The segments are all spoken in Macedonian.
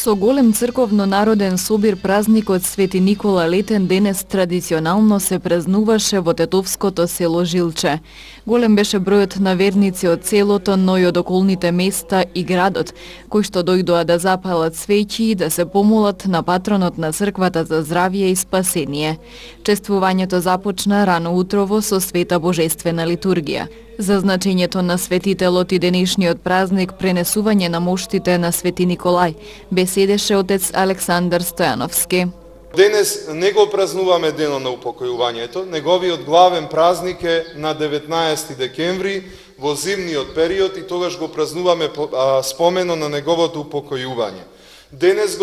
Со голем црковно-народен собир празникот Свети Никола Летен денес традиционално се празнуваше во тетовското село Жилче. Голем беше бројот на верници од селото, но и од околните места и градот, кои што дојдоа да запалат свеќи и да се помолат на патронот на црквата за здравје и спасение. Чествувањето започна рано утрово со света божествена литургија. За значењето на светителот и денешниот празник пренесување на моштите на Свети Николај беседеше отец Александар Стојановски. Денес не го празнуваме денот на упокојувањето, неговиот главен празник е на 19 декември во зимниот период и тогаш го празнуваме спомено на неговото упокојување. Денес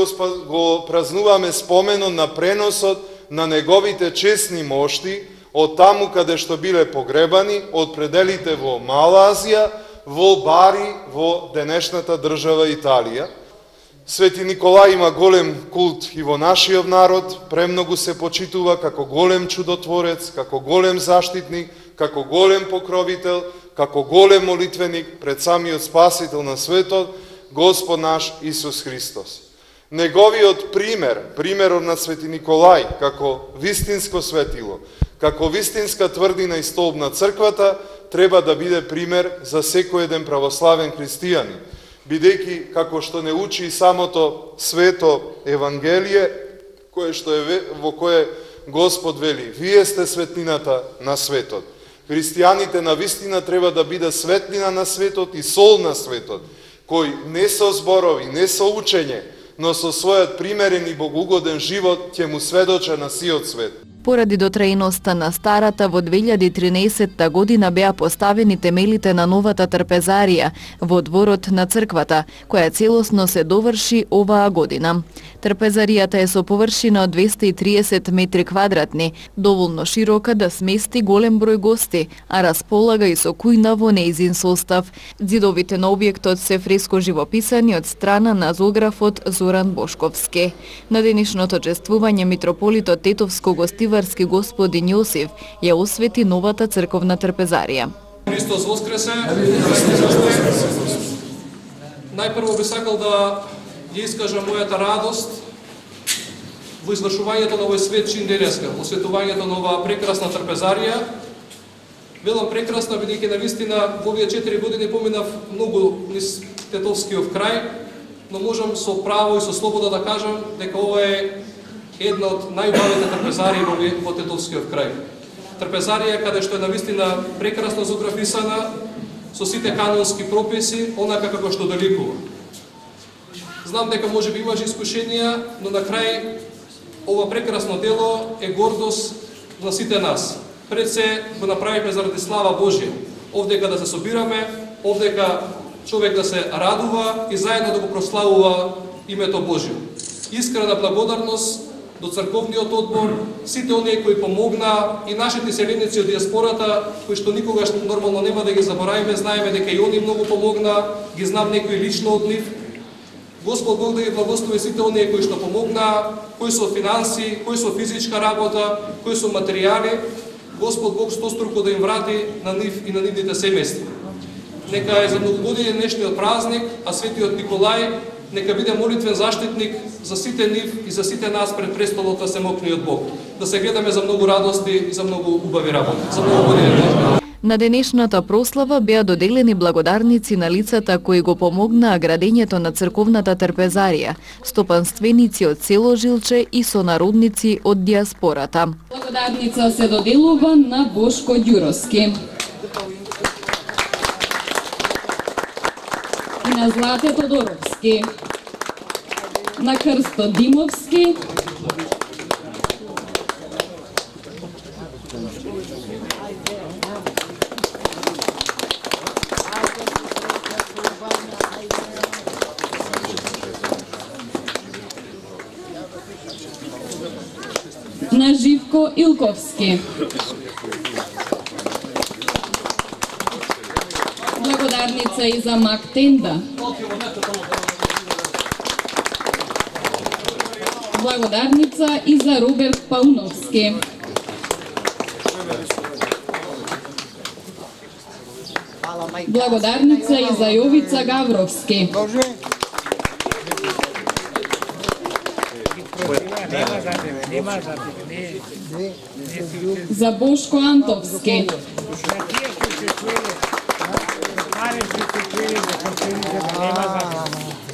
го празнуваме спомено на преносот на неговите честни мошти од таму каде што биле погребани, од пределите во Мала Азија, во Бари, во денешната држава Италија. Свети Николај има голем култ и во нашиот народ, премногу се почитува како голем чудотворец, како голем заштитник, како голем покровител, како голем молитвеник пред самиот Спасител на светот, Господ наш Исус Христос. Неговиот примерот на Свети Николај, како вистинско светило, како вистинска тврдина и столб на црквата, треба да биде пример за секој еден православен христијанин, бидејќи, како што не учи и самото свето Евангелие, во кое Господ вели, вие сте светлината на светот. Христијаните на вистина треба да биде светлина на светот и сол на светот, кој не со зборови, не со учење, но со својот примерен и богоугоден живот ќе му сведочи на сиот свет. Поради дотрајноста на старата, во 2013 година беа поставени темелите на новата трпезарија во дворот на црквата, која целосно се доврши оваа година. Трпезаријата е со површина од 230 метри квадратни, доволно широка да смести голем број гости, а располага и со кујна во нејзин состав. Ѕидовите на објектот се фреско живописани од страна на зоографот Зоран Бошковски. На денешното чествување митрополитот Тетовско гостиварски господин Јосиф ја освети новата црковна трпезарија. Христос воскресе! Најпрво би сакал да ја искажам мојата радост во извршувањето на овој свет чин денеска, осветувањето на оваа прекрасна трпезарија. Велам прекрасна, бидејќи навистина во овие 4 години поминав многу низ Тетовскиот крај, но можам со право и со слобода да кажам дека ова е една од најубавите трпезарии во Тетовскиот крај. Трпезарија каде што е навистина прекрасно зоографисана, со сите канонски прописи, онака како што доликува. Знам дека може би имаш искушенија, но на крај ова прекрасно дело е гордост на сите нас. Пред се го направивме заради слава Божја. Овдека да се собираме, овдека човек да се радува и заедно да го прославува името Божјо. Искрена благодарност до црковниот одбор, сите оние кои помогна и нашите селеници од диаспората, кои што никогаш нормално нема да ги заборавиме, знаеме дека и они многу помогна, ги знам некои лично од нив. Господ Бог да ги благослови сите оние кои што помогна, кои со финанси, кои со физичка работа, кои со материјали. Господ Бог стоструко да им врати на нив и на нивните семејства. Нека е за многогодишен днешниот празник, а Светиот Николај нека биде молитвен заштитник за сите нив и за сите нас пред престолот на Семокниот Бог. Да се гледаме за многу радости и за многу убави работи. За многу години. На денешната прослава беа доделени благодарници на лицата кои го помогнаа градењето на црковната трпезарија, стопанственици од село Жилче и сонародници од диаспората. Благодарница се доделува на Бошко Ѓуровски. И на Злате Тодоровски. На Крсто Димовски. На Живко Илковски. Благодарница и за Мак Тенда. Благодарница и за Роберт Пауновски. Благодарница и за Јовица Гавровски. За Бошко Антовски.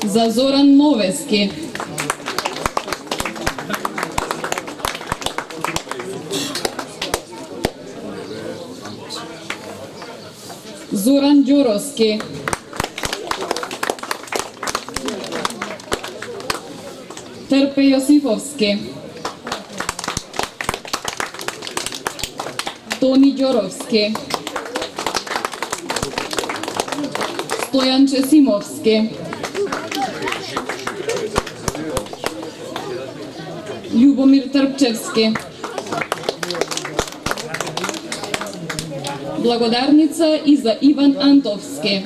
За Зоран Новески. Зоран Ѓуровски. Трпе Јосифовски. Тони Ѓоровски. Стојан Чесимовски. Љубомир Трпчевски. Благодарница и за Иван Антовски.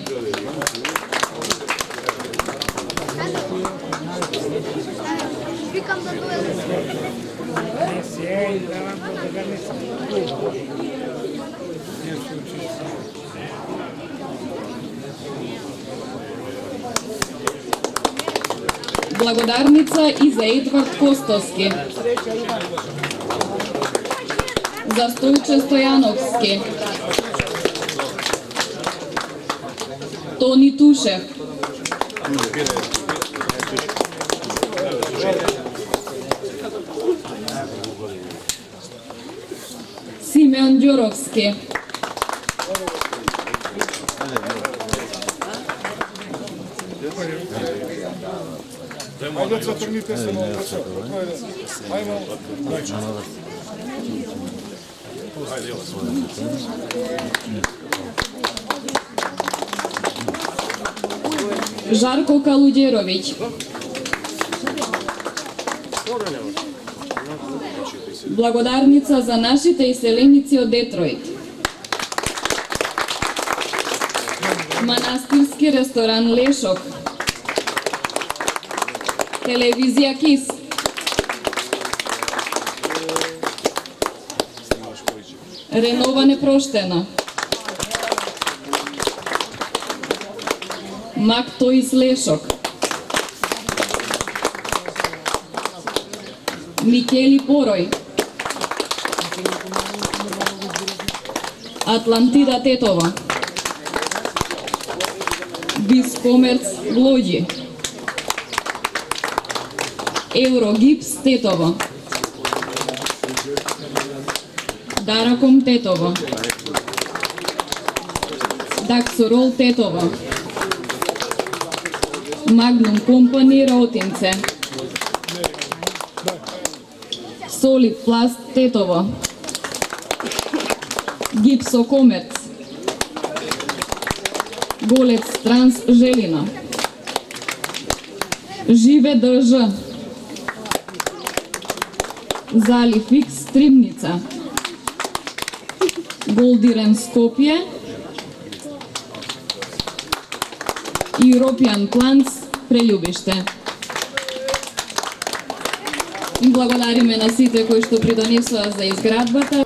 Благодарница и за Едвард Костовски. За Стојче Стојановски. Тони Тушев. Симеон Ѓуровски. Жарко Калудеровиќ. Благодарница за нашите иселеници од Детройт. Манастирски ресторан Лешок. Телевизија КИС. Ренова непроштена. Мак Тоис Лешок. Микели Порој. Атлантида Тетова. Вискомерц Глоѓи. Еврогипс Тетова. Дараком Тетова. Даксорол Тетова. Магнум Компани Ротинце. Солид Пласт Тетова. Гипсокомерц. Голец Транс Желина. Живе ДЖ. Залив Икс Стримница. Голдирен Скопје. European Plants Прељубиште. Благодариме на сите кои што придонесоа за изградбата.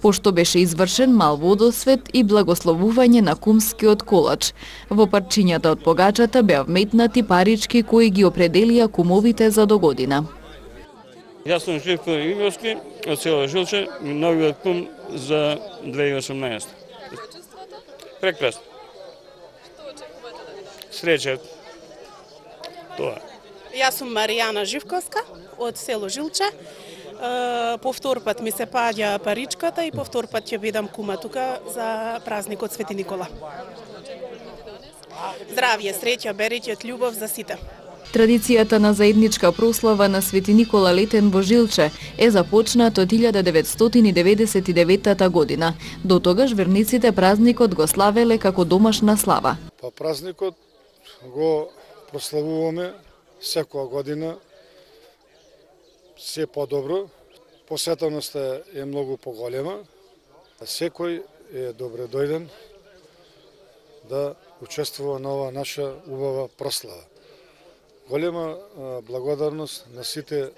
Пошто беше извршен мал водосвет и благословување на кумскиот колач. Во парчињата од погачата беа вметнати парички кои ги определија кумовите за догодина. Јас сум Живко Игорски од село Жилче, новиот кум за 2018. Прекрасно. Среќа. Тоа. Јас сум Маријана Живковска од село Жилче. Повтор пат ми се паѓа паричката и повтор пат ќе бидам кума тука за празникот Свети Никола. Здравје, среќа, берење, љубов за сите. Традицијата на заедничка прослава на Свети Никола Летен во Жилче е започнат од 1999 година. До тогаш верниците празникот го славеле како домашна слава. Па празникот го прославуваме секоја година се подобро. Посетеноста е многу поголема. Секој е добре дојден да учествува на ова наша убава прослава. Голема благодарност на сите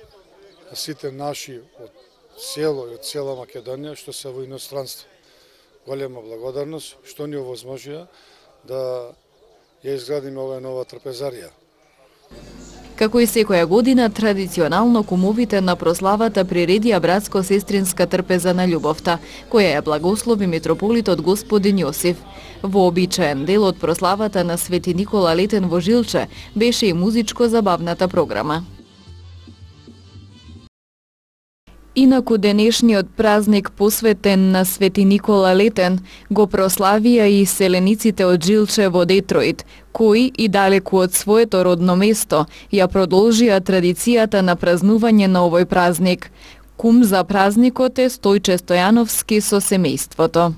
наши од село и од цела Македонија што се во иностранство. Голема благодарност што ни овозможија да ја изградиме оваа нова трпезарија. Како и секоја година, традиционално кумовите на прославата приредија братско-сестринска трпеза на љубовта, која ја благослови митрополитот господин Јосиф. Вообичаен дел од прославата на Свети Никола Летен во Жилче беше и музичко-забавната програма. Инаку денешниот празник посветен на Свети Никола Летен го прославија и селениците од Жилче во Детройт, кои и далеку од своето родно место ја продолжија традицијата на празнување на овој празник. Кум за празникот е Стојче Стојановски со семејството.